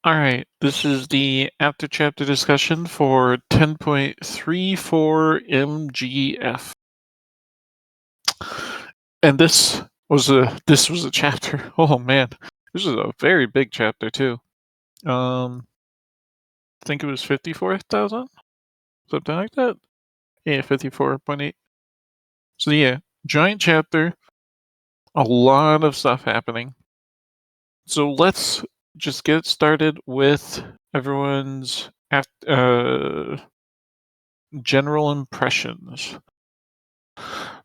All right, this is the after chapter discussion for 10.34 MGF. And this was a chapter. Oh man. This is a very big chapter too. I think it was 54,000, something like that. Yeah, 54.8. So yeah, giant chapter, a lot of stuff happening. So let's just get started with everyone's general impressions.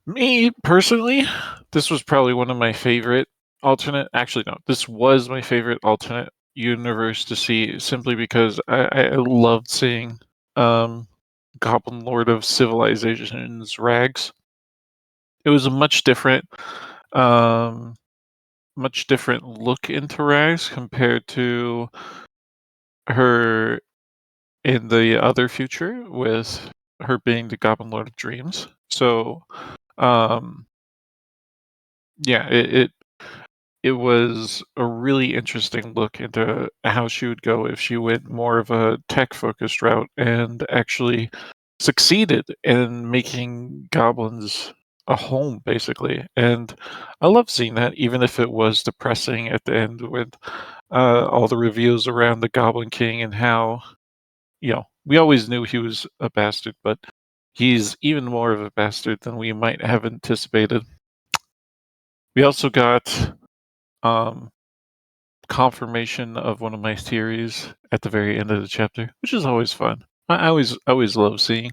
Me personally, this was probably one of my favorite alternate. Actually, no, this was my favorite alternate universe to see, simply because I loved seeing um, Goblin Lord of Civilization's Rags. It was a um, much different look into Rags compared to her in the other future, with her being the Goblin Lord of Dreams. So, um, yeah, it was a really interesting look into how she would go if she went more of a tech-focused route and actually succeeded in making goblins a home, basically. And I love seeing that, even if it was depressing at the end with all the reveals around the Goblin King and how, we always knew he was a bastard, but he's even more of a bastard than we might have anticipated. We also got um, confirmation of one of my theories at the very end of the chapter, which is always fun. I always love seeing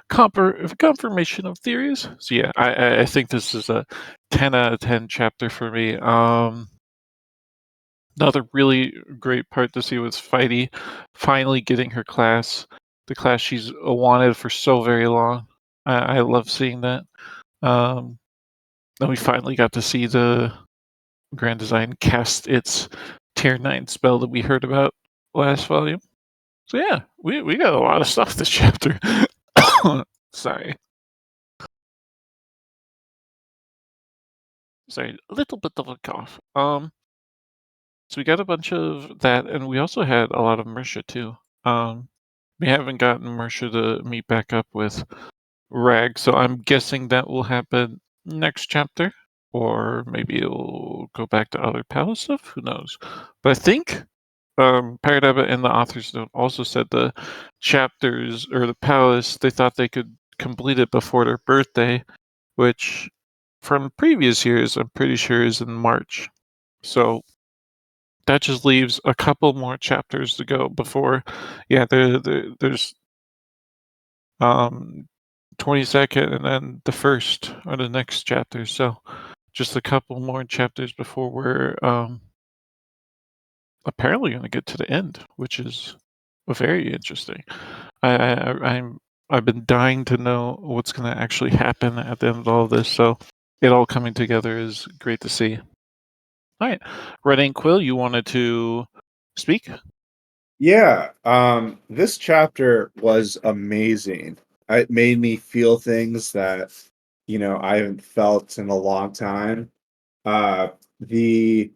confirmation of theories. So yeah, I think this is a 10 out of 10 chapter for me. Another really great part to see was Fighty finally getting her class, the class she's wanted for so very long. I love seeing that. Um, then we finally got to see the Grand Design cast its Tier 9 spell that we heard about last volume. So yeah, we got a lot of stuff this chapter. Sorry. Sorry, a little bit of a cough. So we got a bunch of that, and we also had a lot of Mersha too. We haven't gotten Mersha to meet back up with Rag, so I'm guessing that will happen next chapter, or maybe it'll go back to other palace stuff. Who knows? But I think Paradaba and the author's note also said the chapters or the palace, they thought they could complete it before their birthday, which from previous years I'm pretty sure is in March. So that just leaves a couple more chapters to go before, yeah, there's 22nd and then the first are the next chapter. So just a couple more chapters before we're apparently going to get to the end, which is very interesting. I'm I've been dying to know what's going to actually happen at the end of all of this. So it all coming together is great to see. All right, Red Ink Quill, you wanted to speak? Yeah, this chapter was amazing. It made me feel things that, I haven't felt in a long time. Uh, the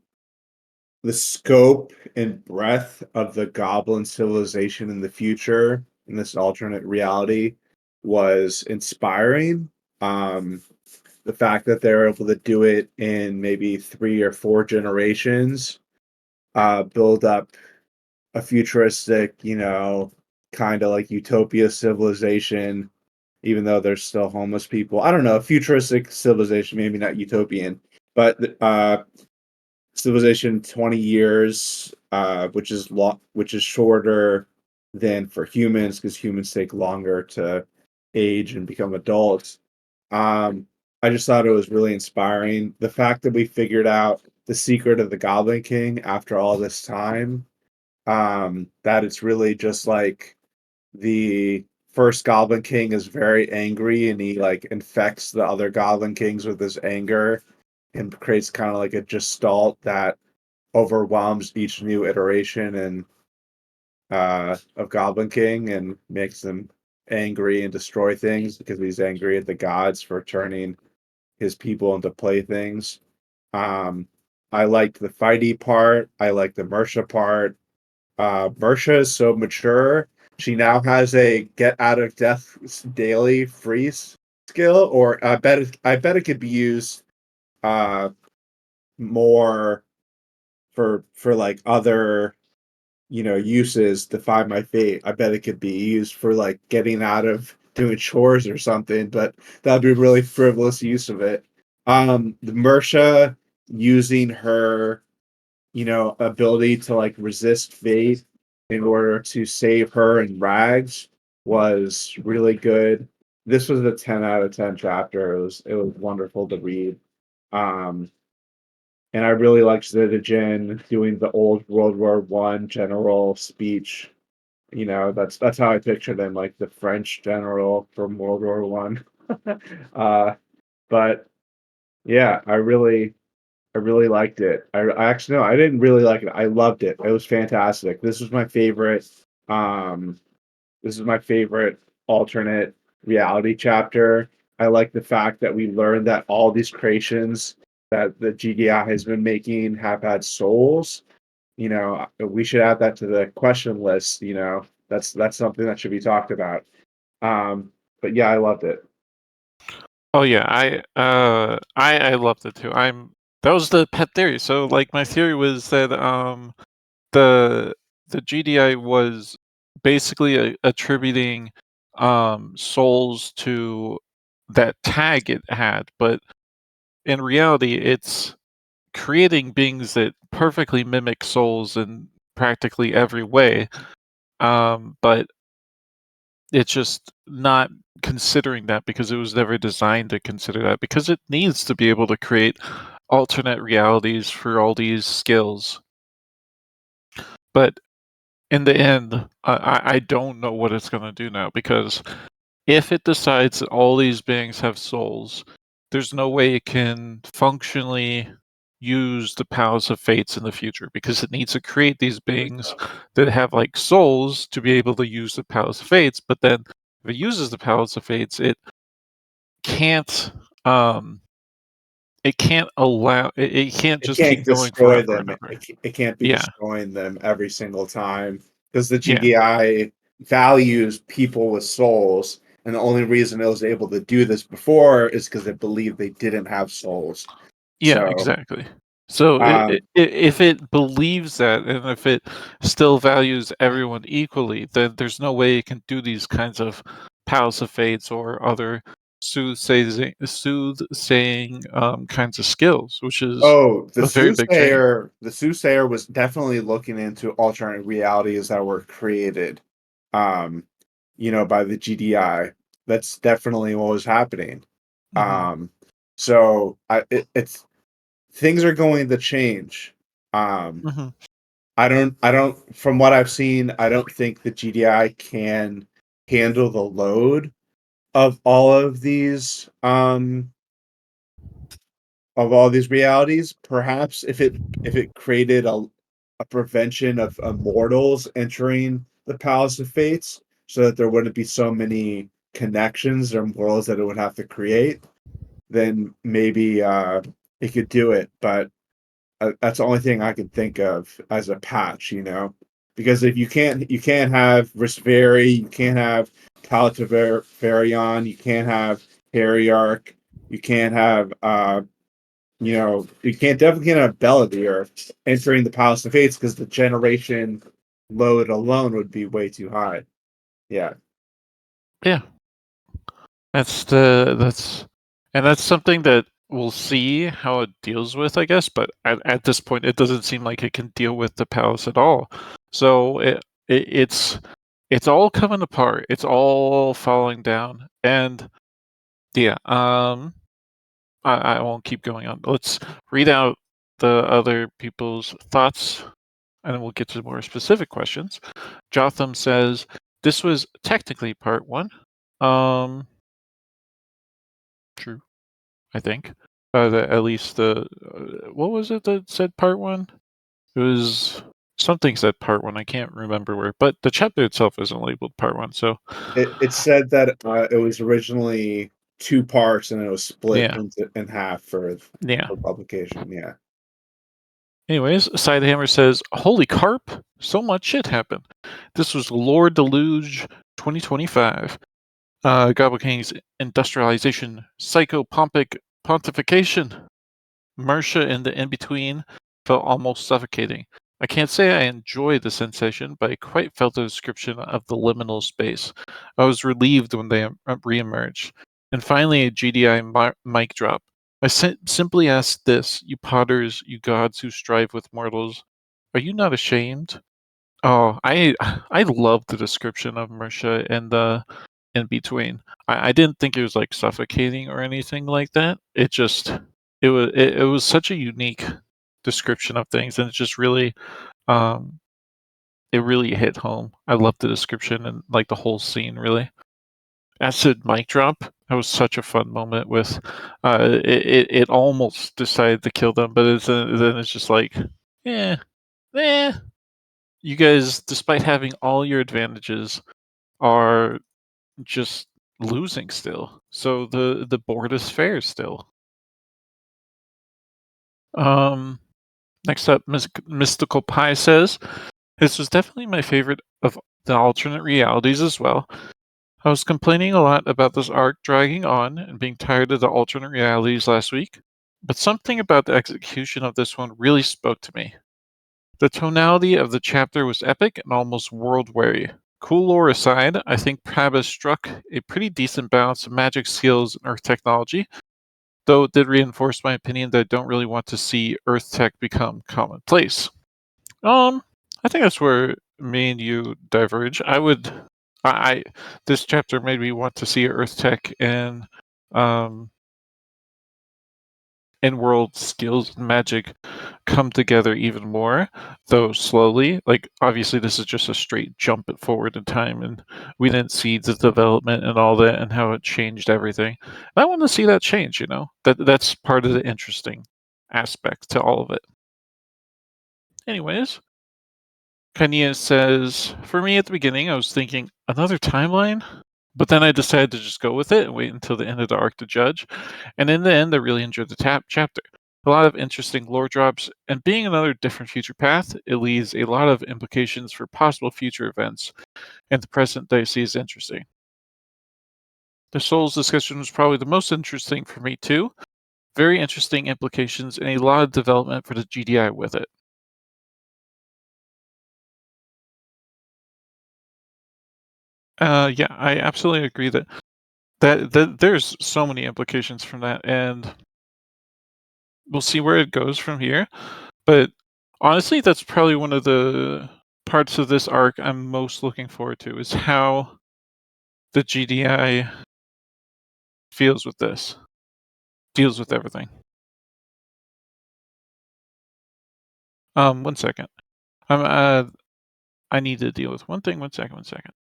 the scope and breadth of the goblin civilization in the future in this alternate reality was inspiring. Um, the fact that they're able to do it in maybe 3 or 4 generations, build up a futuristic, kind of like utopia civilization, even though there's still homeless people. I don't know, futuristic civilization, maybe not utopian, but civilization 20 years, which is shorter than for humans because humans take longer to age and become adults. Um, I just thought it was really inspiring. The fact that we figured out the secret of the Goblin King after all this time, that it's really just like the first Goblin King is very angry and he like infects the other Goblin Kings with his anger and creates kind of like a gestalt that overwhelms each new iteration and of Goblin King and makes them angry and destroy things because he's angry at the gods for turning his people into playthings. Um, I liked the fighty part. I liked the Mersha part. Mersha is so mature. She now has a get out of death daily freeze skill, or I bet it could be used uh more for like other uses to find my fate. I bet it could be used for like getting out of doing chores or something, but that'd be a really frivolous use of it. The Mersha using her ability to like resist fate in order to save her and Rags was really good. This was a 10 out of 10 chapter. It was wonderful to read. Um, and I really liked Zidijin doing the old World War I general speech. That's how I pictured him, like the French general from World War I. But yeah, I really liked it. I actually no, I didn't really like it. I loved it. It was fantastic. Um this is my favorite alternate reality chapter. I like the fact that we learned that all these creations that the GDI has been making have had souls. We should add that to the question list. That's something that should be talked about. But yeah, I loved it. Oh yeah, I loved it too. That was the pet theory. So like my theory was that the the GDI was basically attributing souls to that tag it had, but in reality it's creating beings that perfectly mimic souls in practically every way. But it's just not considering that because it was never designed to consider that because it needs to be able to create alternate realities for all these skills. But in the end, I don't know what it's going to do now because if it decides that all these beings have souls, there's no way it can functionally use the powers of fates in the future because it needs to create these beings that have like souls to be able to use the powers of fates. But then if it uses the powers of fates, can't um it can't allow it can't It just keep can't going destroy forever and them. ever. It can't be Yeah, destroying them every single time because the yeah, GDI values people with souls, and the only reason it was able to do this before is because it believed they didn't have souls. yeah, So, exactly. So um, if it believes that and if it still values everyone equally, then there's no way it can do these kinds of powers of fates or other soothsaying kinds of skills, which is oh, a very big change. the soothsayer was definitely looking into alternate realities that were created, um, by the GDI. That's definitely what was happening. Hmm. Um, so it's things are going to change. Um, Hmm. I don't from what I've seen, I don't think the GDI can handle the load of all these realities. Perhaps if it created a prevention of immortals entering the Palace of Fates so that there wouldn't be so many connections or worlds that it would have to create, then maybe it could do it. But that's the only thing I can think of as a patch. Because if you can't have Risveri, you can't have Palatavarion, you can't have Heriarch, you can't have definitely can't have Belladere entering the Palace of Fates because the generation load alone would be way too high. Yeah. Yeah, that's something that we'll see how it deals with, I guess. But at this point, it doesn't seem like it can deal with the palace at all. So it's all coming apart. It's all falling down, and yeah. I won't keep going on. Let's read out the other people's thoughts, and then we'll get to more specific questions. Jotham says this was technically part one. Um, True. I think. At least what was it that said part one? It was something said part one. I can't remember where, but the chapter itself isn't labeled part one. So It said that it was originally two parts and it was split yeah, into in half for yeah. publication. Yeah. Anyways, Sidehammer says, "Holy carp! So much shit happened. This was Lord Deluge 2025. Gobble King's industrialization, psychopompic pontification, Mercia in the in between felt almost suffocating. I can't say I enjoy the sensation, but I quite felt the description of the liminal space. I was relieved when they reemerged. And finally, a GDI mic drop. I simply asked this, you potters, you gods who strive with mortals, are you not ashamed? Oh, I love the description of Mercia and the in between. I didn't think it was like suffocating or anything like that. It was such a unique description of things, and it just really um it really hit home. I love the description and like the whole scene really. Acid mic drop. That was such a fun moment with it almost decided to kill them, but then it's just like, yeah, eh. You guys, despite having all your advantages, are just losing still. So the board is fair still. Um, Next up, Mystical Pie says, "This was definitely my favorite of the alternate realities as well. I was complaining a lot about this arc dragging on and being tired of the alternate realities last week, but something about the execution of this one really spoke to me. The tonality of the chapter was epic and almost world-weary. Cool lore aside, I think Prabha struck a pretty decent balance of magic skills and Earth technology, though it did reinforce my opinion that I don't really want to see Earth tech become commonplace." Um, I think that's where me and you diverge. I this chapter made me want to see Earth tech um and world skills and magic come together even more, though slowly. Like obviously this is just a straight jump it forward in time and we didn't see the development and all that and how it changed everything. And I want to see that change, you know. That's part of the interesting aspect to all of it. Anyways, Kanye says, "For me at the beginning, I was thinking another timeline, but then I decided to just go with it and wait until the end of the arc to judge. And in the end, I really enjoyed the chapter. A lot of interesting lore drops, and being another different future path, it leaves a lot of implications for possible future events, and the present that I see is interesting. The Souls discussion was probably the most interesting for me, too. Very interesting implications and a lot of development for the GDI with it." Yeah, I absolutely agree that there's so many implications from that, and we'll see where it goes from here. But honestly, that's probably one of the parts of this arc I'm most looking forward to is how the GDI feels with this, deals with everything. One second. I'm I need to deal with one thing. One second. One second.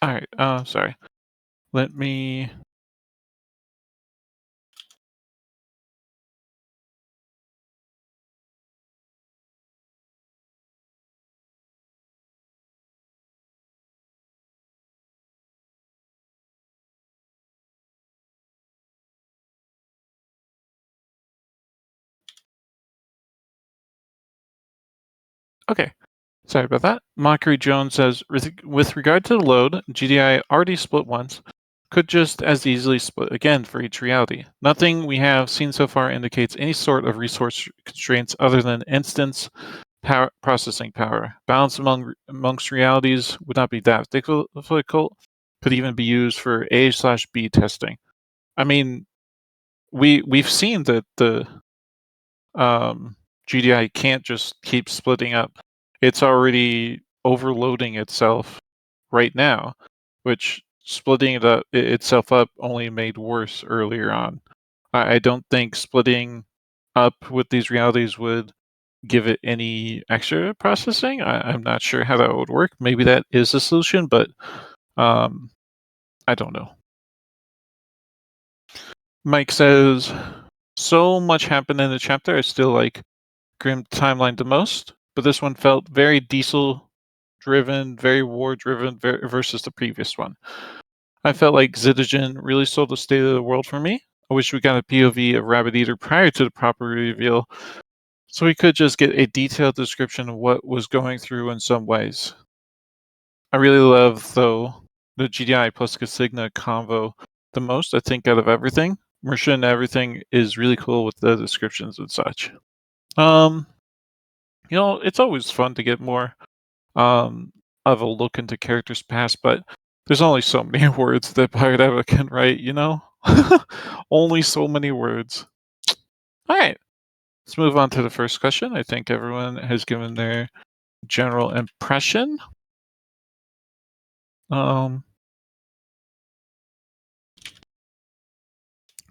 All right. Sorry. Let me. Okay. Sorry about that. Mockery Jones says, with regard to the load, GDI already split once, could just as easily split again for each reality. Nothing we have seen so far indicates any sort of resource constraints other than instance power processing power. Balance amongst realities would not be that difficult. Could even be used for A/B testing. I mean, we've seen that the GDI can't just keep splitting up. It's already overloading itself right now, which splitting itself up only made worse earlier on. I don't think splitting up with these realities would give it any extra processing. I'm not sure how that would work. Maybe that is a solution, but um, I don't know. Mike says, so much happened in the chapter. I still like Grim Timeline the most, but this one felt very diesel driven, very war driven versus the previous one. I felt like Zitagen really sold the state of the world for me. I wish we got a POV of Rabbit Eater prior to the proper reveal, so we could just get a detailed description of what was going through in some ways. I really love, though, the GDI plus Casigna convo the most, I think, out of everything. Marisha and everything is really cool with the descriptions and such. Um, it's always fun to get more um of a look into characters' past, but there's only so many words that Pirate Eva can write, you know? Only so many words. All right, let's move on to the first question. I think everyone has given their general impression. Um,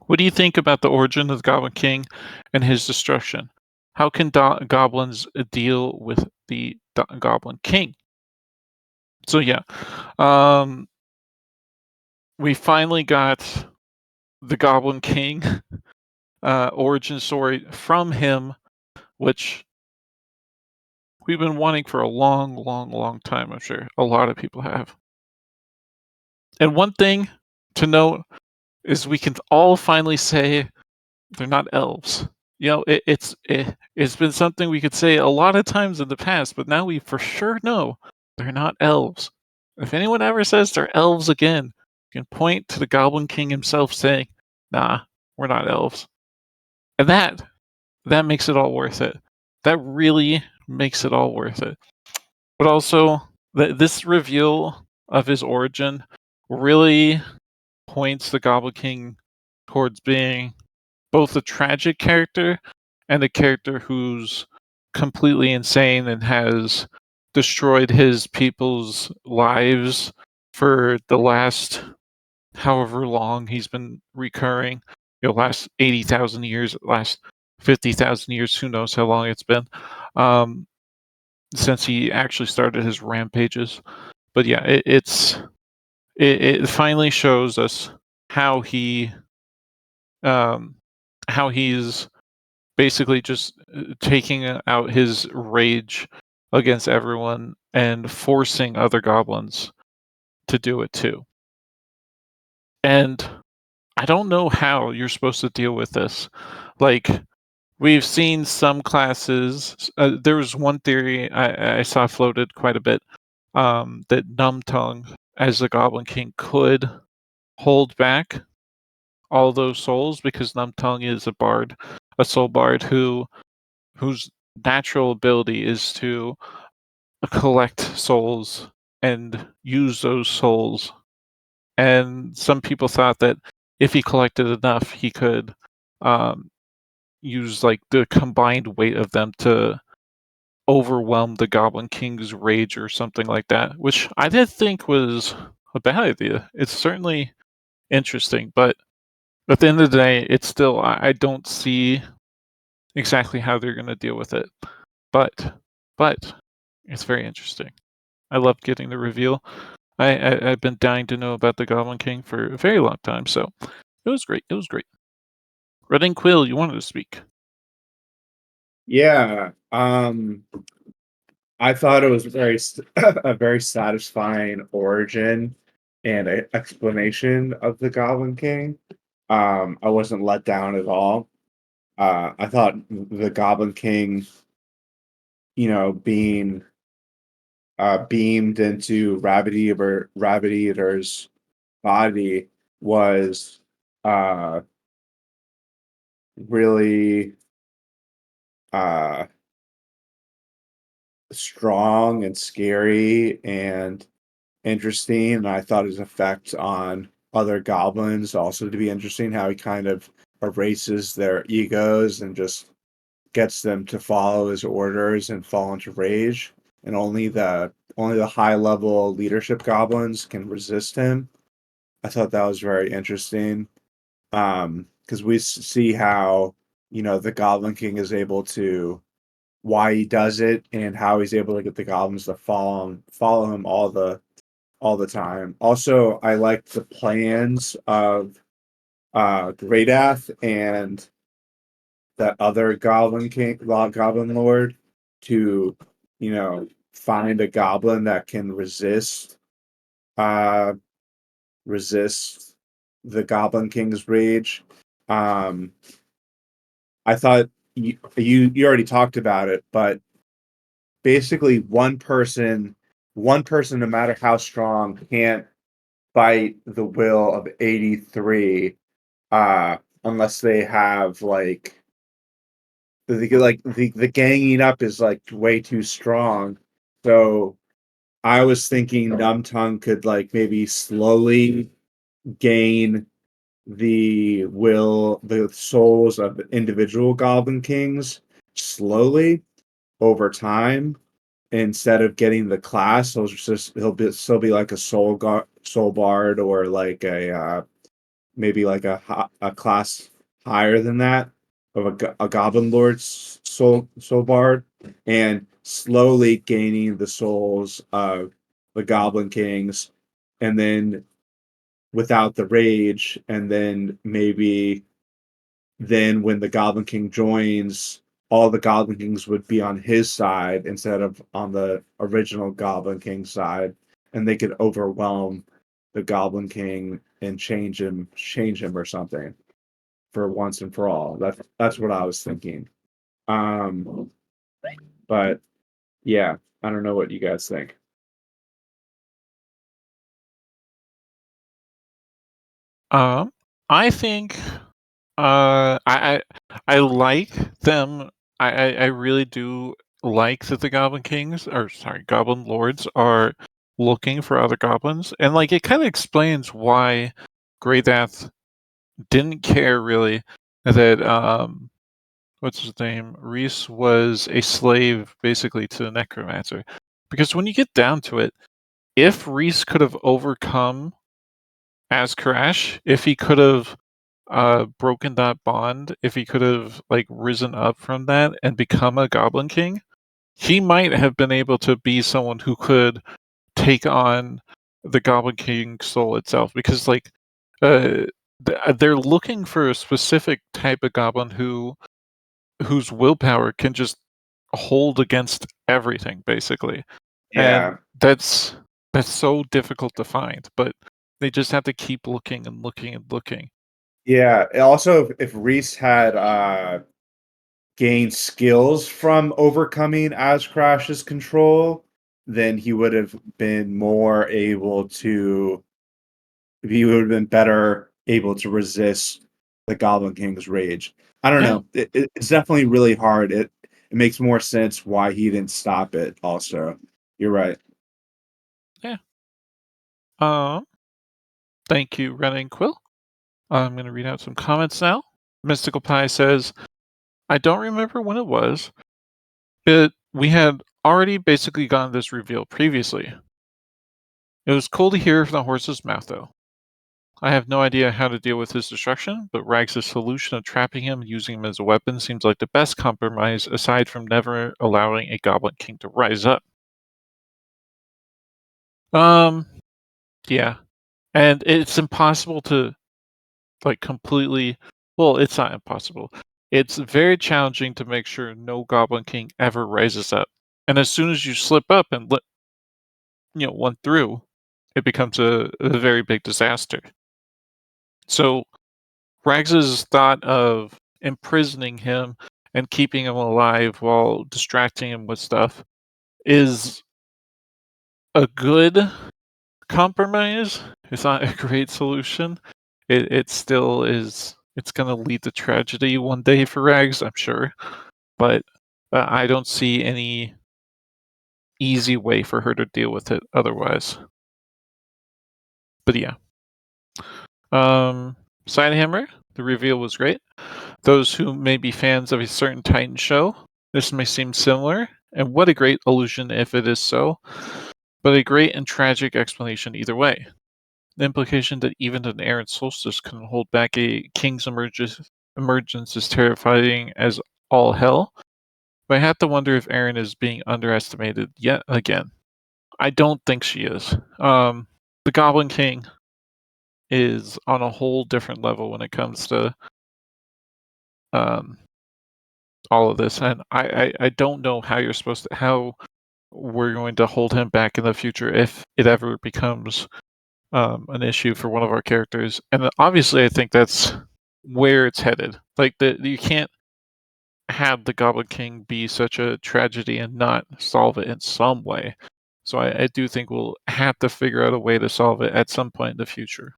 what do you think about the origin of the Goblin King and his destruction? How can goblins deal with the Goblin King? So yeah, um, we finally got the Goblin King origin story from him, which we've been wanting for a long, long, long time. I'm sure a lot of people have. And one thing to note is we can all finally say they're not elves. It's been something we could say a lot of times in the past, but now we for sure know they're not elves. If anyone ever says they're elves again, you can point to the Goblin King himself saying, "Nah, we're not elves," and that makes it all worth it. That really makes it all worth it. But also, this reveal of his origin really points the Goblin King towards being both a tragic character and a character who's completely insane and has destroyed his people's lives for the last however long he's been recurring. Last 80,000 years, last 50,000 years, who knows how long it's been. Um, since he actually started his rampages. But yeah, it finally shows us how he um, how he's basically just taking out his rage against everyone and forcing other goblins to do it too. And I don't know how you're supposed to deal with this. Like, we've seen some classes. There was one theory I saw floated quite a bit, that Numb Tongue, as the Goblin King, could hold back all those souls because Numb Tongue is a bard, a soul bard whose natural ability is to collect souls and use those souls. And some people thought that if he collected enough, he could um, use like the combined weight of them to overwhelm the Goblin King's rage or something like that, which I did think was a bad idea. It's certainly interesting, but at the end of the day, it's still I don't see exactly how they're going to deal with it. But but it's very interesting. I loved getting the reveal. I've been dying to know about the Goblin King for a very long time, so it was great. It was great. Red Quill, you wanted to speak. Yeah, I thought it was a very satisfying origin and a explanation of the Goblin King. I wasn't let down at all. I thought the Goblin King, being beamed into Rabbit Eater's body was uh, really uh, strong and scary and interesting. And I thought his effect on other goblins also to be interesting, how he kind of erases their egos and just gets them to follow his orders and fall into rage. And only the high level leadership goblins can resist him. I thought that was very interesting. Because we see how the Goblin King is able to why he does it and how he's able to get the goblins to follow him all the time. Also, I like the plans of Gradath and that other goblin lord to, find a goblin that can uh resist the Goblin King's rage. Um, I thought you already talked about it, but basically one person, no matter how strong, can't fight the will of 83 unless they have the ganging up is like way too strong. So I was thinking Numb Tongue could like maybe slowly gain the souls of individual Goblin Kings slowly over time instead of getting the class. He'll be like a soul bard or like maybe like a class higher than that of a Goblin Lord's soul bard, and slowly gaining the souls of the Goblin Kings, and then without the rage, and then maybe then when the Goblin King joins, all the Goblin Kings would be on his side instead of on the original Goblin King side, and they could overwhelm the Goblin King and change him or something for once and for all. That's what I was thinking. Um, but yeah, I don't know what you guys think. Um, I think I like them. I really do like that the Goblin Kings, or sorry, Goblin Lords are looking for other goblins, and like it kind of explains why Greydath didn't care really that what's his name, Reese was a slave basically to the Necromancer, because when you get down to it, if Reese could have overcome as Crash, if he could have broken that bond, if he could have like risen up from that and become a Goblin King, he might have been able to be someone who could take on the Goblin King soul itself. Because like uh, they're looking for a specific type of goblin whose willpower can just hold against everything, basically, and Yeah, that's so difficult to find. But they just have to keep looking and looking and looking. yeah. Also, if Reese had gained skills from overcoming as Crash's control, then he would have been better able to resist the Goblin King's rage. I don't Yeah, know. It's definitely really hard. It makes more sense why he didn't stop it. Also, you're right. yeah. Um, Thank you, Ren and Quill. I'm going to read out some comments now. Mystical Pie says, I don't remember when it was, but we had already basically gotten this reveal previously. It was cool to hear from the horse's mouth, though. I have no idea how to deal with his destruction, but Rags' solution of trapping him and using him as a weapon seems like the best compromise aside from never allowing a Goblin King to rise up. Um, yeah. And it's impossible to like completely, well, it's not impossible. It's very challenging to make sure no Goblin King ever rises up. And as soon as you slip up and let one through, it becomes a very big disaster. So Rags's thought of imprisoning him and keeping him alive while distracting him with stuff is a good compromise. It's not a great solution. It still is. It's gonna lead to tragedy one day for Rags, I'm sure. But I don't see any easy way for her to deal with it otherwise. But yeah. Sidehammer, the reveal was great. Those who may be fans of a certain Titan show, this may seem similar, and what a great illusion if it is so, but a great and tragic explanation either way. The implication that even an errant solstice can hold back a king's emergence is terrifying as all hell, But I have to wonder if Erin is being underestimated yet again. I don't think she is. The Goblin King is on a whole different level when it comes to um, all of this, and I don't know how you're supposed to how we're going to hold him back in the future if it ever becomes an issue for one of our characters. And obviously, I think that's where it's headed. Like you can't have the Goblin King be such a tragedy and not solve it in some way. So I do think we'll have to figure out a way to solve it at some point in the future.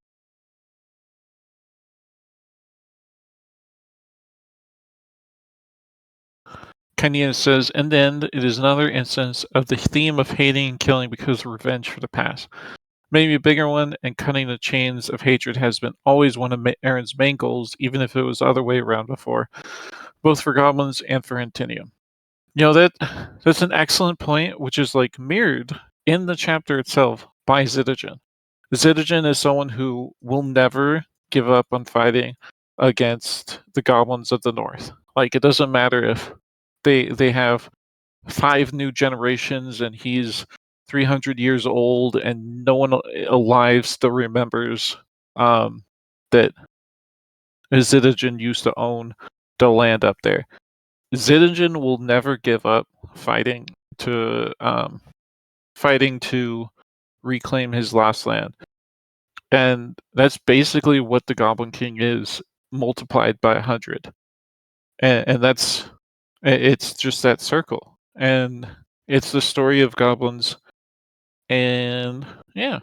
Kenyan says, and then it is another instance of the theme of hating and killing because of revenge for the past. Maybe a bigger one, and cutting the chains of hatred has been always one of Aaron's main goals, even if it was the other way around before, both for goblins and for Antinium. That's an excellent point, which is like mirrored in the chapter itself by Zitigen. Zitigen is someone who will never give up on fighting against the goblins of the north. Like it doesn't matter if they have five new generations and he's 300 years old and no one alive still remembers that Zitigen used to own the land up there. Zitigen will never give up fighting to fighting to reclaim his lost land. And that's basically what the Goblin King is multiplied by 100. And it's just that circle. And it's the story of goblins. And yeah,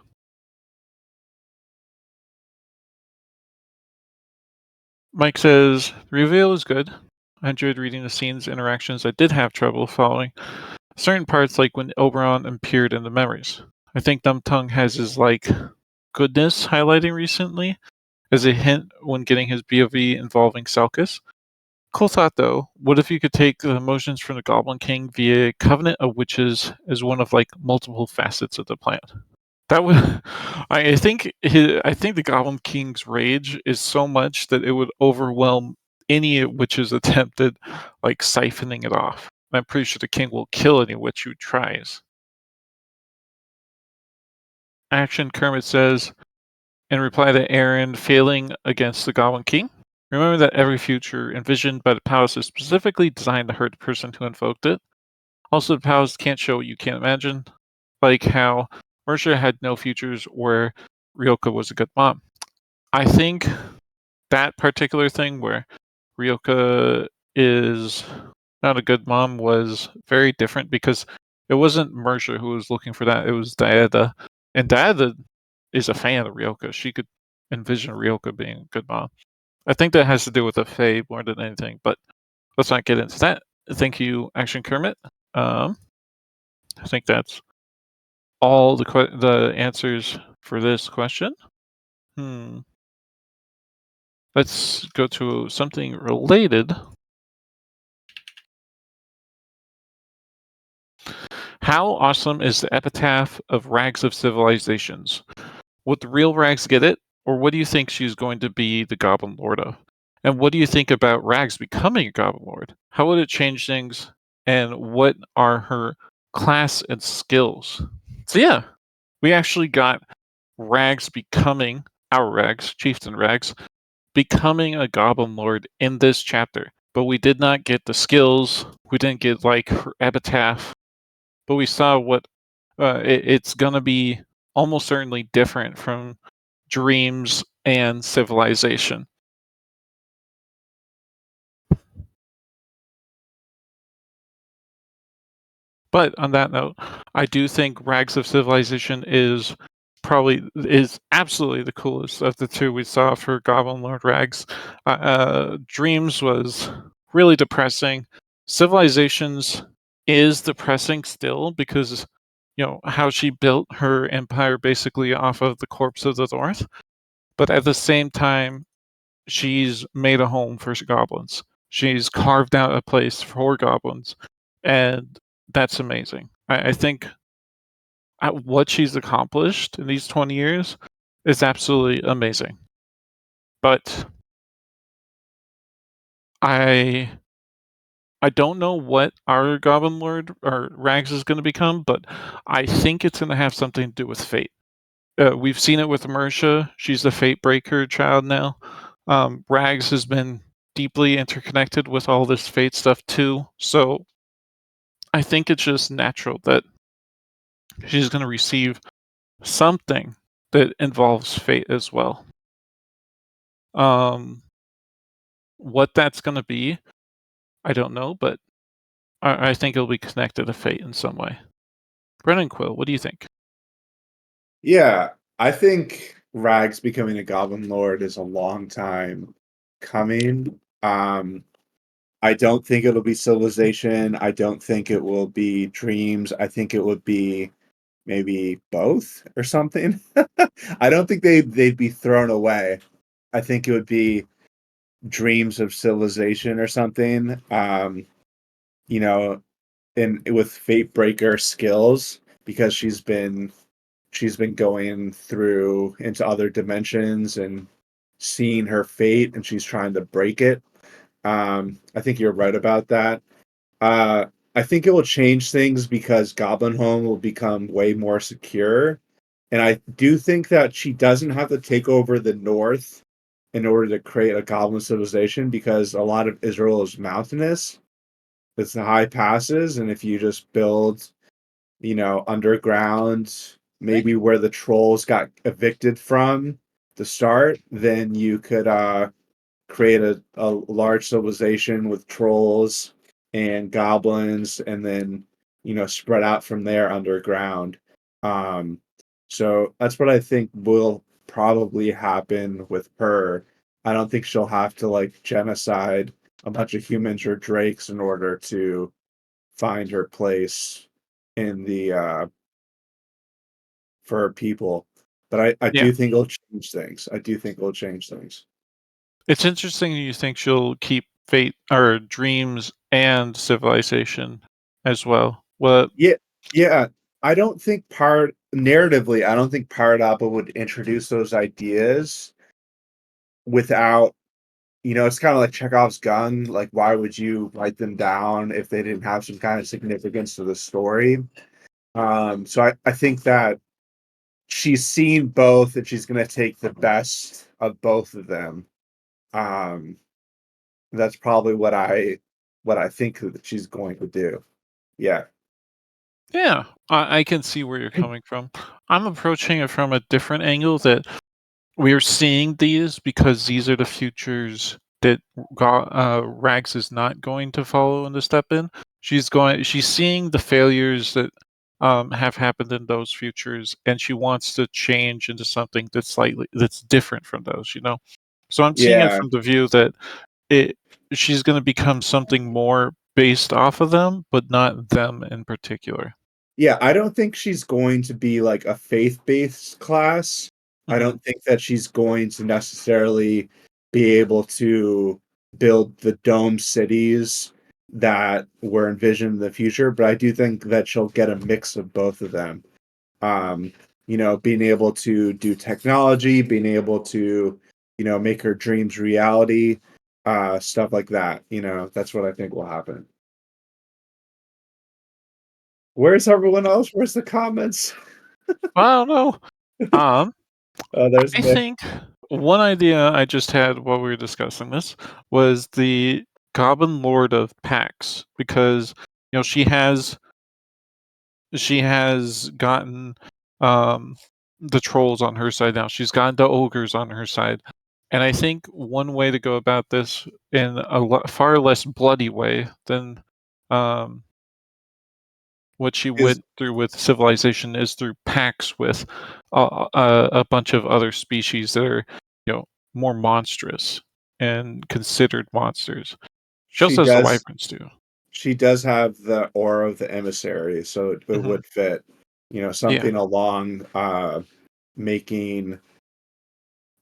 Mike says, the reveal is good. I enjoyed reading the scenes, interactions. I did have trouble following certain parts, like when Oberon appeared in the memories. I think Dumb Tongue has his, like, goodness highlighting recently as a hint when getting his BOV involving Selkis. Cool thought, though. What if you could take the emotions from the Goblin King via Covenant of Witches as one of, like, multiple facets of the plan? That would, I think the Goblin King's rage is so much that it would overwhelm any witch who's attempted, like, siphoning it off. I'm pretty sure the king will kill any witch who tries. Action Kermit says, in reply to Aaron failing against the Goblin King, remember that every future envisioned by the palace is specifically designed to hurt the person who invoked it. Also, the palace can't show what you can't imagine, like how Mercia had no futures where Ryoka was a good mom. I think that particular thing where Ryoka is not a good mom was very different because it wasn't Mercia who was looking for that, it was Daeda. And Daeda is a fan of Ryoka. She could envision Ryoka being a good mom. I think that has to do with the Fae more than anything, but let's not get into that. Thank you, Action Kermit. Um, I think that's all the answers for this question. Hmm. Let's go to something related. How awesome is the epitaph of Rags of Civilizations? Would the real Rags get it? Or what do you think she's going to be the Goblin Lord of? And what do you think about Rags becoming a Goblin Lord? How would it change things? And what are her class and skills? So yeah, we actually got Rags becoming our Rags, Chieftain Rags, becoming a Goblin Lord in this chapter. But we did not get the skills. We didn't get like her epitaph. But we saw what it's gonna be almost certainly different from dreams and civilization. But on that note, I do think Rags of Civilization is absolutely the coolest of the two we saw for Goblin Lord Rags. Dreams was really depressing. Civilizations is depressing still because how she built her empire basically off of the corpse of the North. But at the same time, she's made a home for goblins. She's carved out a place for goblins, and that's amazing. I think what she's accomplished in these 20 years is absolutely amazing. But I I don't know what our Goblin Lord or Rags is gonna become, but I think it's gonna have something to do with fate. We've seen it with Mersha. She's the Fate Breaker child now. Rags has been deeply interconnected with all this fate stuff too. So I think it's just natural that she's going to receive something that involves fate as well. Um, what that's going to be, I don't know, but I think it'll be connected to fate in some way. Brennan Quill, what do you think? Yeah, I think Rags becoming a Goblin Lord is a long time coming. I don't think it'll be Civilization. I don't think it will be Dreams. I think it would be maybe both or something. I don't think they'd be thrown away. I think it would be Dreams of Civilization or something. You know, and with Fate Breaker skills because she's been going through into other dimensions and seeing her fate and she's trying to break it. I think you're right about that. Uh, I think it will change things because Goblin Home will become way more secure. And I do think that she doesn't have to take over the north in order to create a goblin civilization because a lot of Israel is mountainous. It's the high passes, and if you just build, underground, maybe where the trolls got evicted from to start, then you could create a large civilization with trolls and goblins and then spread out from there underground. um so that's what I think will probably happen with her. I don't think she'll have to like genocide a bunch of humans or drakes in order to find her place in the for her people. But I Yeah. do think it'll change things. I do think it'll change things. It's interesting you think she'll keep fate or dreams and civilization as well. What? Yeah, yeah. I don't think part narratively, I don't think Powered Apple would introduce those ideas without, it's kind of like Chekhov's gun. Like, why would you write them down if they didn't have some kind of significance to the story? So I think that she's seen both and she's gonna take the best of both of them. Um, that's probably what I think that she's going to do. Yeah. Yeah, I can see where you're coming from. I'm approaching it from a different angle that we're seeing these because these are the futures that Rags is not going to follow in the step in. She's seeing the failures that have happened in those futures, and she wants to change into something that's different from those. So I'm seeing it Yeah. from the view that it she's going to become something more based off of them, but not them in particular. Yeah, I don't think she's going to be like a faith-based class. I Hmm. don't think that she's going to necessarily be able to build the dome cities that were envisioned in the future, but I do think that she'll get a mix of both of them. Um, being able to do technology, being able to, make her dreams reality, stuff like that. That's what I think will happen. Where's everyone else? Where's the comments? I don't know. Um, Oh, there's I Nick. think one idea I just had while we were discussing this was the Goblin Lord of Pax because she has gotten um the trolls on her side now. She's gotten the ogres on her side. And I think one way to go about this in a far less bloody way than um what she Is went through with civilization is through pacts with a bunch of other species that are, more monstrous and considered monsters, she just as the does wyverns do. she does have the aura of the emissary, so it Hmm. would fit, Yeah. something along making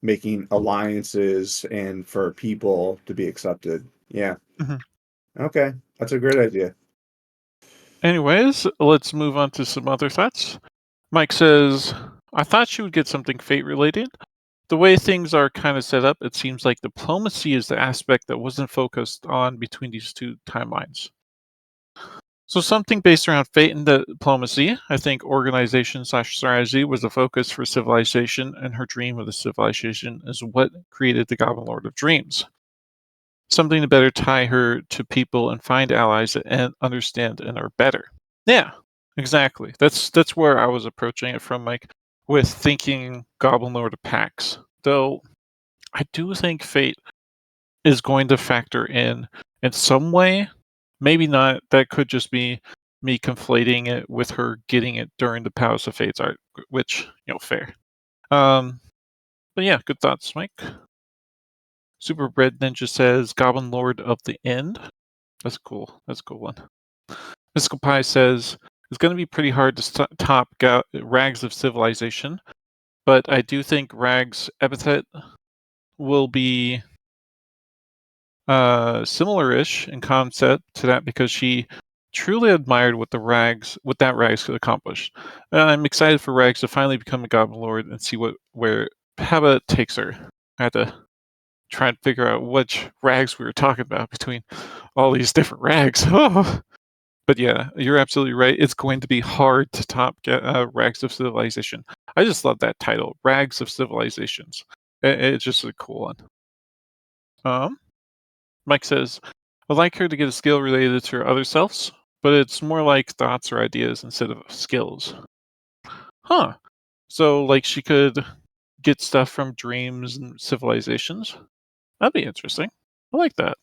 making alliances and for people to be accepted. Yeah. Hmm. Okay. That's a great idea. Anyways, let's move on to some other thoughts. Mike says, I thought she would get something fate related. The way things are kind of set up, it seems like diplomacy is the aspect that wasn't focused on between these two timelines. So something based around fate and diplomacy. I think organization slash strategy was the focus for civilization, and her dream of the civilization is what created the Goblin Lord of Dreams. Something to better tie her to people and find allies that understand and are better. Yeah, exactly. That's where I was approaching it from, like with thinking Goblin Lord of Pax. Though I do think fate is going to factor in some way. Maybe not. That could just be me conflating it with her getting it during the Palace of Fates art, which, fair. Um, but yeah, good thoughts, Mike. Super Bread Ninja says Goblin Lord of the End. That's cool. That's a cool one. Mystical Pie says it's going to be pretty hard to top Rags of Civilization, but I do think Rags' epithet will be similar-ish in concept to that because she truly admired what that Rags could accomplish. And I'm excited for Rags to finally become a Goblin Lord and see where Paba takes her. I had to try and figure out which Rags we were talking about between all these different Rags. Oh. But yeah, you're absolutely right. It's going to be hard to top Rags of Civilization. I just love that title, Rags of Civilizations. It's just a cool one. Um, Mike says, I'd like her to get a skill related to her other selves, but it's more like thoughts or ideas instead of skills. Huh. So, like, she could get stuff from dreams and civilizations? That'd be interesting. I like that.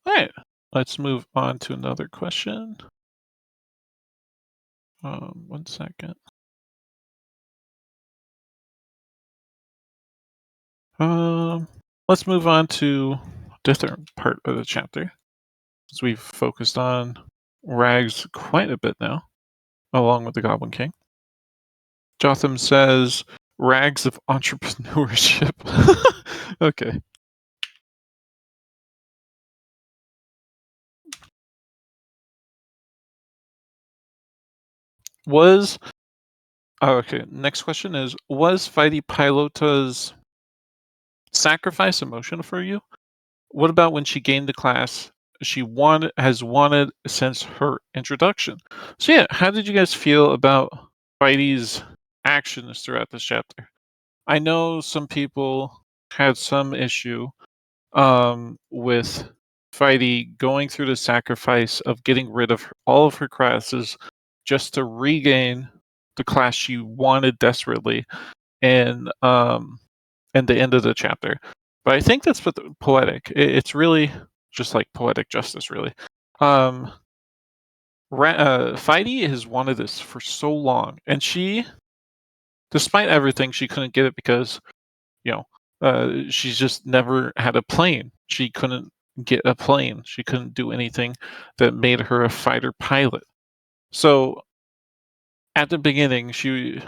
All right. Let's move on to another question. One second. Um, let's move on to a different part of the chapter, as we've focused on Rags quite a bit now, along with the Goblin King. Jotham says, Rags of entrepreneurship. Okay. Was okay. Next question is: was Fighty Pilota's sacrifice emotional for you? What about when she gained the class has wanted since her introduction? So yeah, how did you guys feel about Spidey's actions throughout this chapter? I know some people had some issue with Spidey going through the sacrifice of getting rid of all of her classes just to regain the class she wanted desperately and and the end of the chapter. But I think that's poetic. It's really just like poetic justice, really. Um, Feige has wanted this for so long, and she, despite everything, she couldn't get it because you know she's just never had a plane. She couldn't get a plane. She couldn't do anything that made her a fighter pilot. So at the beginning, she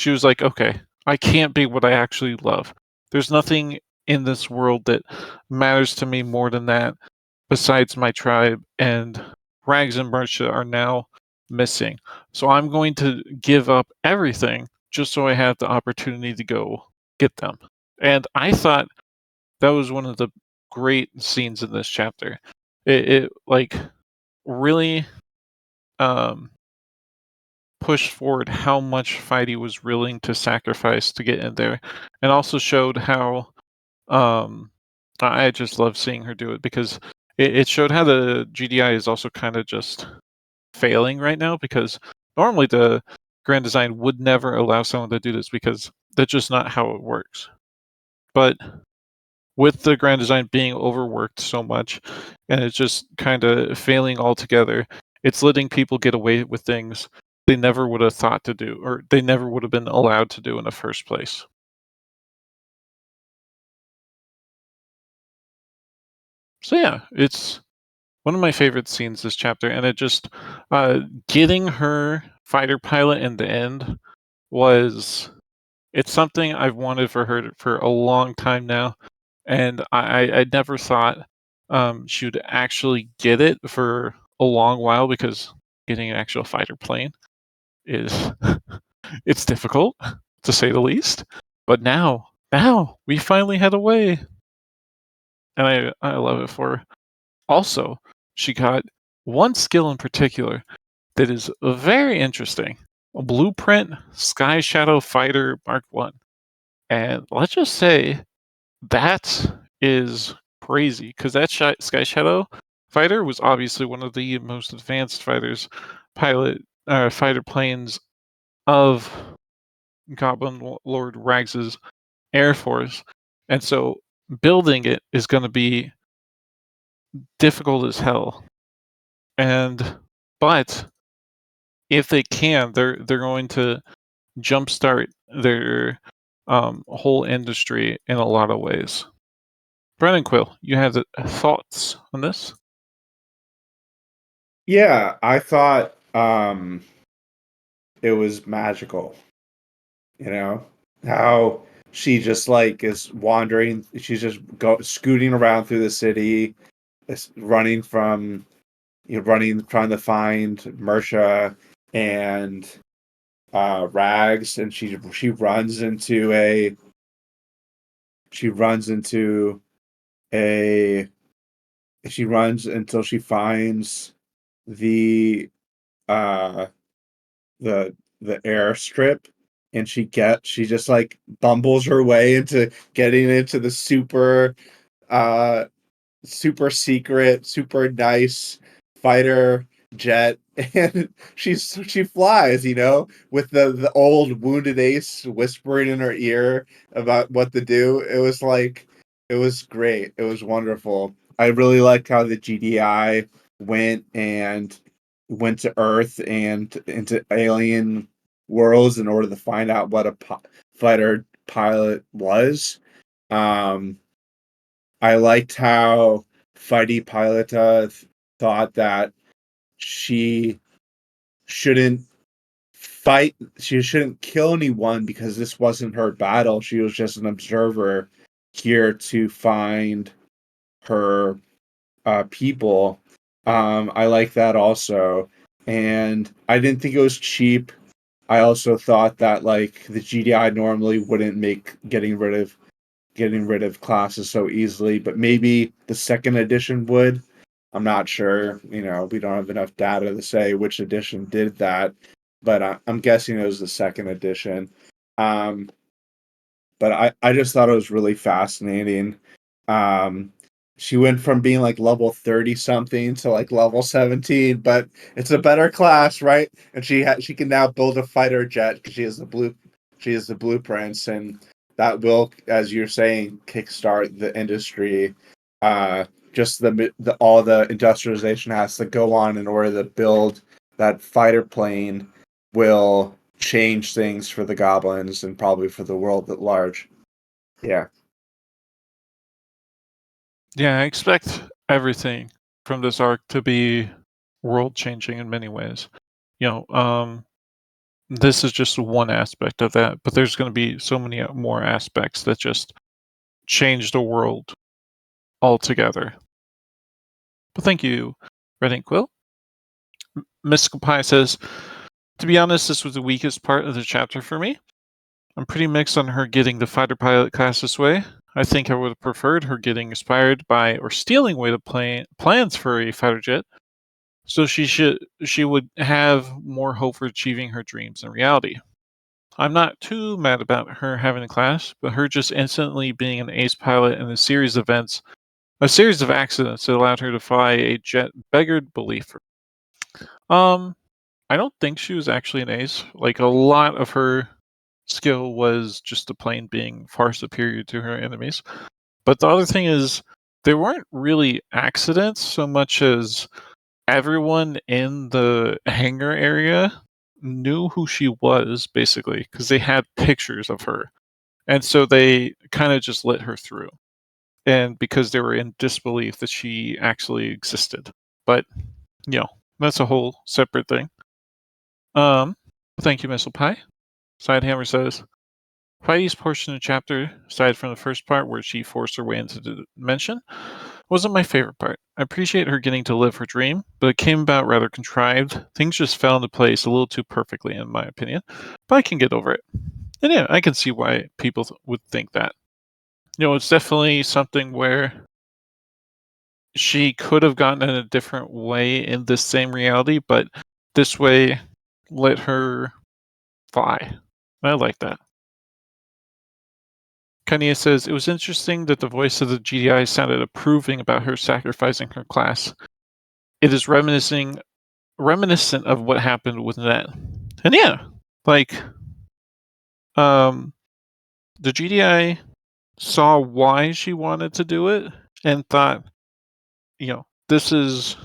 was like, okay, I can't be what I actually love. There's nothing in this world that matters to me more than that besides my tribe, and Rags and Marsha are now missing. So I'm going to give up everything just so I have the opportunity to go get them. And I thought that was one of the great scenes in this chapter. It like really um pushed forward how much Feige was willing to sacrifice to get in there, and also showed how I just love seeing her do it because it showed how the GDI is also kind of just failing right now because normally the grand design would never allow someone to do this because that's just not how it works. But with the grand design being overworked so much and it's just kind of failing altogether, it's letting people get away with things they never would have thought to do or they never would have been allowed to do in the first place. So yeah, it's one of my favorite scenes this chapter, and it just getting her fighter pilot in the end was it's something I've wanted for her for a long time now, and I never thought she would actually get it for a long while because getting an actual fighter plane is it's difficult. to say the least. But now we finally had a way, and I love it for her. Also, she got one skill in particular that is very interesting. A blueprint Sky Shadow Fighter Mark One. And let's just say that is crazy because that Sky Shadow fighter was obviously one of the most advanced fighter planes of Lord Rags's Air Force. And so building it is going to be difficult as hell. And but if they can, they're going to jumpstart their whole industry in a lot of ways. Brennan Quill, you have thoughts on this? Yeah, I thought it was magical, you know? How she just like is wandering, she's just scooting around through the city, running from running trying to find Mersha and Rags, and she runs into a she runs until she finds the uh the airstrip, and she just like bumbles her way into getting into the uh super secret, super nice fighter jet, and she flies, with the old wounded ace whispering in her ear about what to do. It was great. It was wonderful. I really liked how the GDI went to Earth and into alien worlds in order to find out what a fighter pilot was. Um, I liked how Fighty Pilota thought that she shouldn't she shouldn't kill anyone because this wasn't her battle. She was just an observer here to find her people. I like that also. And I didn't think it was cheap. I also thought that like the GDI normally wouldn't make getting rid of classes so easily, but maybe the second edition would. I'm not sure. We don't have enough data to say which edition did that, but I'm guessing it was the second edition. Um, but I just thought it was really fascinating. Um, she went from being like level 30 something to like level 17, but it's a better class, right? And she can now build a fighter jet because she has the blueprints, and that will, as you're saying, kickstart the industry. Just the all the industrialization has to go on in order to build that fighter plane will change things for the goblins and probably for the world at large. Yeah. Yeah, I expect everything from this arc to be world changing in many ways. You know, this is just one aspect of that, but there's going to be so many more aspects that just change the world altogether. But thank you, Red Ink Quill. Mystical Pie says, to be honest, this was the weakest part of the chapter for me. I'm pretty mixed on her getting the fighter pilot class this way. I think I would have preferred her getting inspired by or stealing away the plans for a fighter jet, so she would have more hope for achieving her dreams in reality. I'm not too mad about her having a class, but her just instantly being an ace pilot in a series of accidents that allowed her to fly a jet beggared belief. Um, I don't think she was actually an ace. Like a lot of her skill was just the plane being far superior to her enemies. But the other thing is, there weren't really accidents so much as everyone in the hangar area knew who she was, basically, because they had pictures of her. And so they kind of just let her through. And because they were in disbelief that she actually existed. But, that's a whole separate thing. Thank you, Missile Pie. Sidehammer says, Feidi's portion of the chapter, aside from the first part where she forced her way into the dimension, wasn't my favorite part. I appreciate her getting to live her dream, but it came about rather contrived. Things just fell into place a little too perfectly, in my opinion, but I can get over it. And yeah, I can see why people would think that. It's definitely something where she could have gotten in a different way in this same reality, but this way let her fly. I like that. Kanye says, it was interesting that the voice of the GDI sounded approving about her sacrificing her class. It is reminiscent of what happened with Ned. And yeah, like, um, the GDI saw why she wanted to do it and thought, this is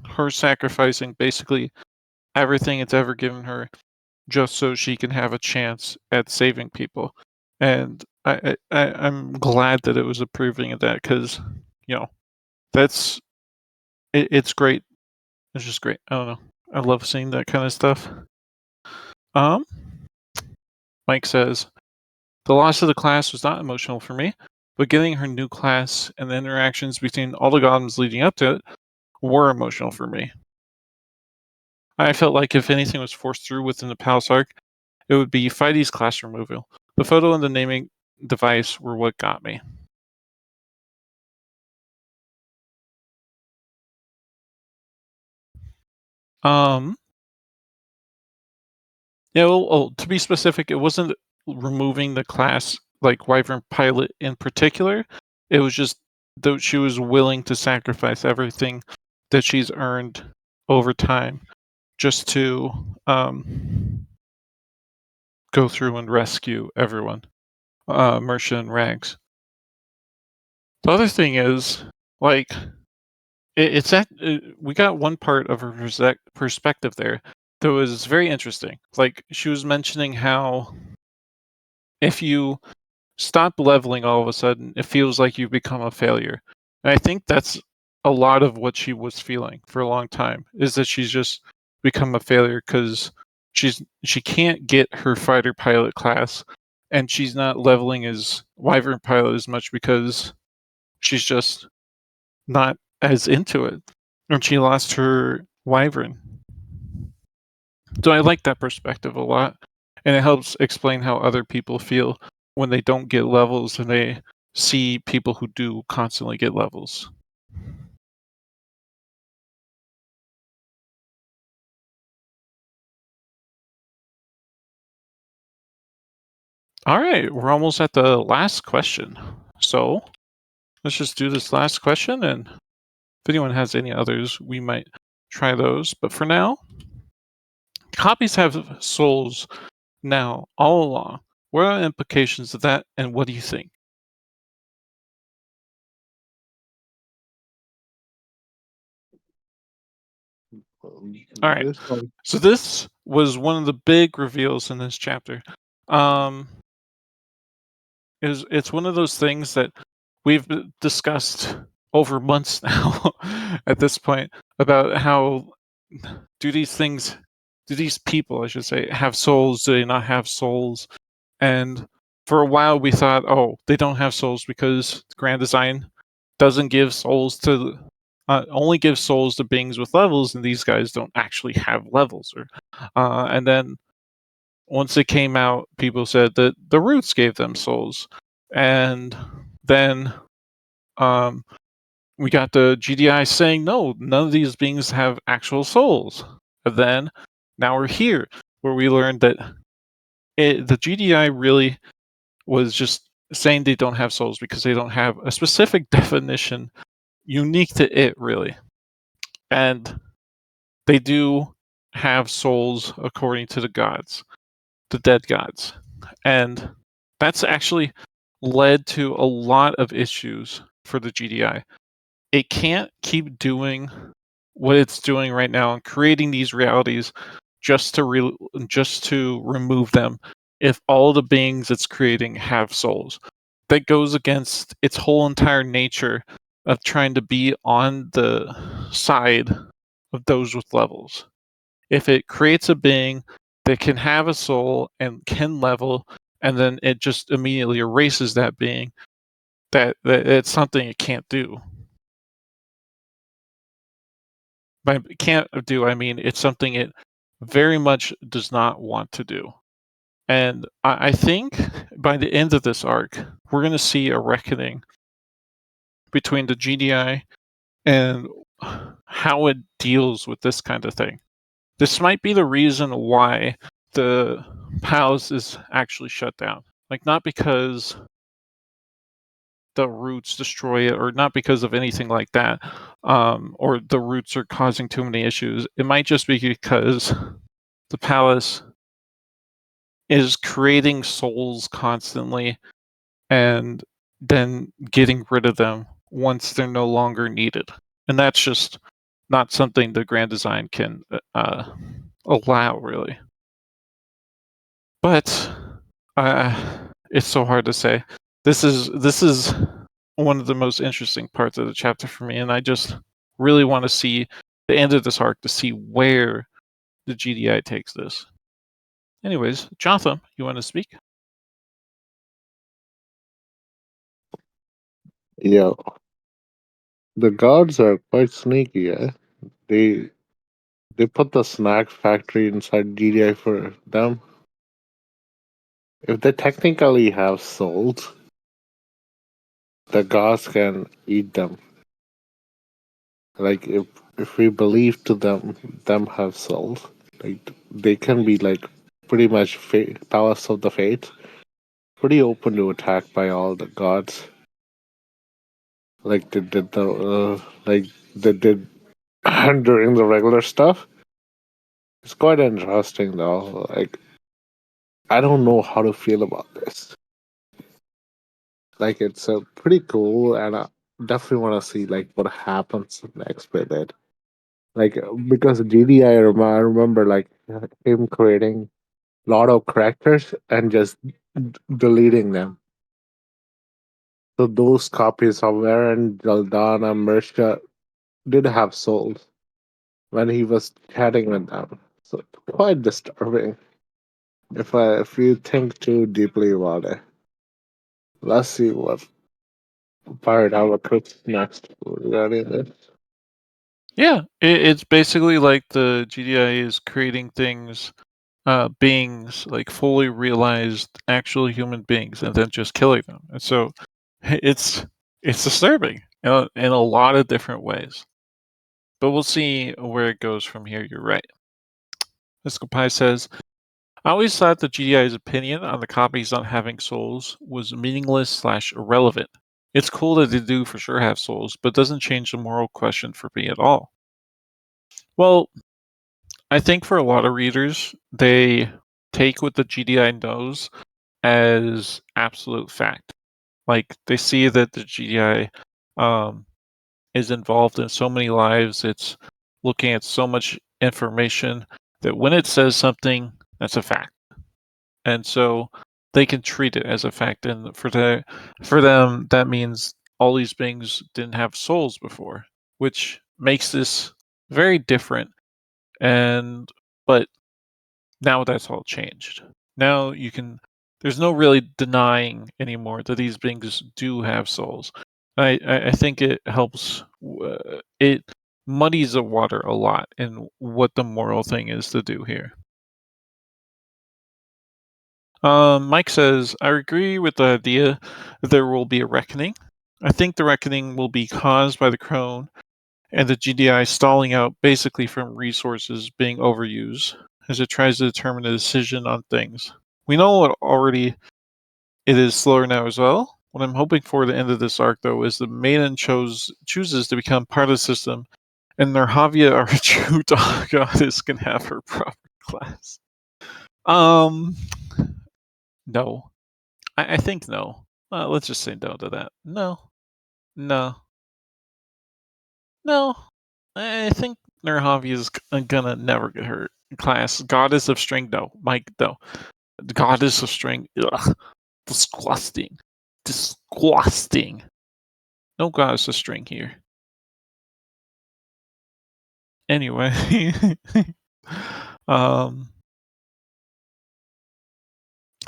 her sacrificing basically everything it's ever given her just so she can have a chance at saving people. And I'm glad that it was approving of that because, you know, that's it's great. It's just great. I don't know. I love seeing that kind of stuff. Um, Mike says the loss of the class was not emotional for me, but getting her new class and the interactions between all the golems leading up to it were emotional for me. I felt like if anything was forced through within the Palace arc, it would be Feidi's class removal. The photo and the naming device were what got me. Um, to be specific, it wasn't removing the class like Wyvern Pilot in particular. It was just that she was willing to sacrifice everything that she's earned over time just to go through and rescue everyone, Mercia and Rags. The other thing is, like, it's that we got one part of her perspective there that was very interesting. Like, she was mentioning how if you stop leveling all of a sudden, it feels like you've become a failure. And I think that's a lot of what she was feeling for a long time is that she's just become a failure because she can't get her fighter pilot class and she's not leveling as Wyvern pilot as much because she's just not as into it. And she lost her Wyvern. So I like that perspective a lot. And it helps explain how other people feel when they don't get levels and they see people who do constantly get levels. All right, we're almost at the last question. So let's just do this last question. And if anyone has any others, we might try those. But for now, copies have souls now all along. What are the implications of that, and what do you think? All right. This one, So this was one of the big reveals in this chapter. Um, it's one of those things that we've discussed over months now at this point about how do these things, do these people, I should say, have souls? Do they not have souls? And for a while, we thought, oh, they don't have souls because Grand Design doesn't give souls to only gives souls to beings with levels, and these guys don't actually have levels. Or and then once it came out, people said that the roots gave them souls, and then um, we got the GDI saying no, none of these beings have actual souls. And then now we're here, where we learned that the GDI really was just saying they don't have souls because they don't have a specific definition unique to it, really. And they do have souls according to the gods, the dead gods. And that's actually led to a lot of issues for the GDI. It can't keep doing what it's doing right now and creating these realities just to remove them if all the beings it's creating have souls. That goes against its whole entire nature of trying to be on the side of those with levels. If it creates a being that can have a soul and can level, and then it just immediately erases that being, that it's something it can't do. By can't do, I mean it's something it very much does not want to do. And I think by the end of this arc, we're going to see a reckoning between the GDI and how it deals with this kind of thing. This might be the reason why the palace is actually shut down. Like, not because the roots destroy it, or not because of anything like that, or the roots are causing too many issues. It might just be because the palace is creating souls constantly and then getting rid of them once they're no longer needed. And that's just not something the grand design can allow, really. But it's so hard to say. This is one of the most interesting parts of the chapter for me, and I just really want to see the end of this arc to see where the GDI takes this. Anyways, Jotham, you want to speak? Yeah, the guards are quite sneaky, eh? They they put the snack factory inside GDI for them. If they technically have souls, the guards can eat them. Like if we believe to them have souls, like they can be like pretty much palace of the fates, pretty open to attack by all the gods. Like they did like they did during the regular stuff. It's quite interesting though. Like I don't know how to feel about this. Like it's pretty cool, and I definitely want to see like what happens next with it. Like because I remember like him creating a lot of characters and just deleting them. So those copies of Aaron, Daldana, Mirsha did have souls when he was chatting with them. So quite disturbing if you think too deeply about it. Let's see what Pirate Hour cooks next regarding this. Yeah, it's basically like the GDI is creating things, beings like fully realized actual human beings, and then just killing them. And so it's it's disturbing in a lot of different ways. But we'll see where it goes from here. You're right. Mystical Pie says, I always thought the GDI's opinion on the copies not having souls was meaningless slash irrelevant. It's cool that they do for sure have souls, but doesn't change the moral question for me at all. Well, I think for a lot of readers, they take what the GDI knows as absolute fact. Like, they see that the GDI um, is involved in so many lives, it's looking at so much information that when it says something, that's a fact. And so they can treat it as a fact. And for them, that means all these beings didn't have souls before, which makes this very different. And but now that's all changed. Now you can. There's no really denying anymore that these beings do have souls. I think it helps. It muddies the water a lot in what the moral thing is to do here. Mike says, I agree with the idea that there will be a reckoning. I think the reckoning will be caused by the crone and the GDI stalling out basically from resources being overused as it tries to determine a decision on things. We know already it is slower now as well. What I'm hoping for at the end of this arc, though, is the maiden chooses to become part of the system, and Nerhavia, our true dog goddess, can have her proper class. Um, no. I think no. Let's just say no to that. No. No. No. I think Nerhavi is gonna never get hurt. Class Goddess of String, no. Mike, no. Goddess of String, ugh. Disgusting. Disgusting. No Goddess of String here. Anyway. um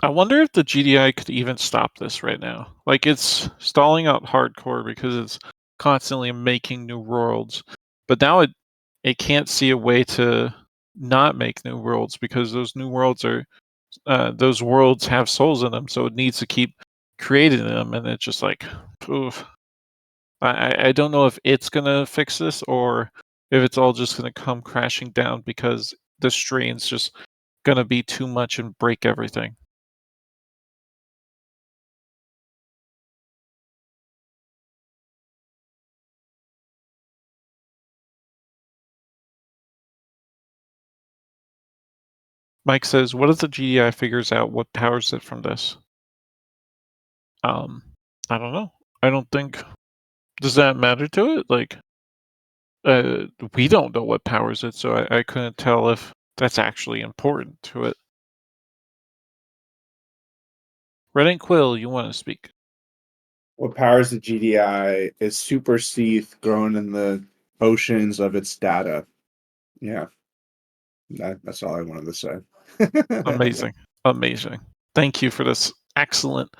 I wonder if the GDI could even stop this right now. Like, it's stalling out hardcore because it's constantly making new worlds, but now it can't see a way to not make new worlds because those new worlds are those worlds have souls in them, so it needs to keep creating them, and it's just like, oof. I don't know if it's gonna fix this or if it's all just gonna come crashing down because the strain's just gonna be too much and break everything. Mike says, "What if the GDI figures out what powers it from this?" Um, I don't know. I don't think. Does that matter to it? Like, uh, we don't know what powers it, so I couldn't tell if that's actually important to it. Red and Quill, you want to speak? What powers the GDI is super Seath grown in the oceans of its data. Yeah, that's all I wanted to say. Amazing, amazing. Thank you for this excellent,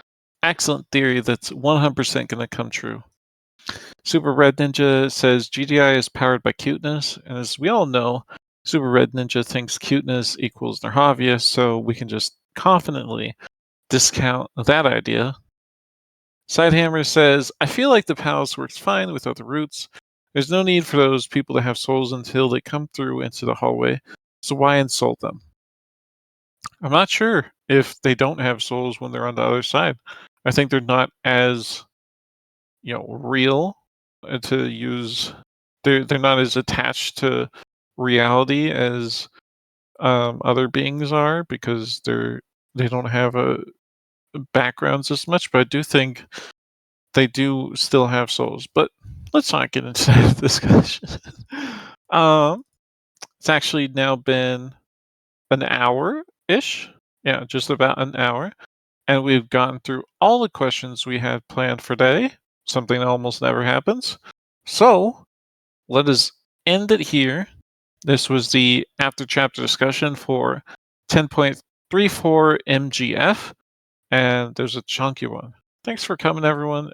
excellent theory that's 100% going to come true. Super Red Ninja says GDI is powered by cuteness, and as we all know, Super Red Ninja thinks cuteness equals Narhavia, so we can just confidently discount that idea. Sidehammer says, I feel like the palace works fine without the roots. There's no need for those people to have souls until they come through into the hallway, so why insult them? I'm not sure if they don't have souls when they're on the other side. I think they're not as, real to use. They're not as attached to reality as other beings are because they don't have a backgrounds as much. But I do think they do still have souls. But let's not get into that discussion. um, it's actually now been an hour ish. Yeah, just about an hour. And we've gotten through all the questions we had planned for today, something that almost never happens. So let us end it here. This was the after chapter discussion for 10.34 MGF, and there's a chunky one. Thanks for coming, everyone.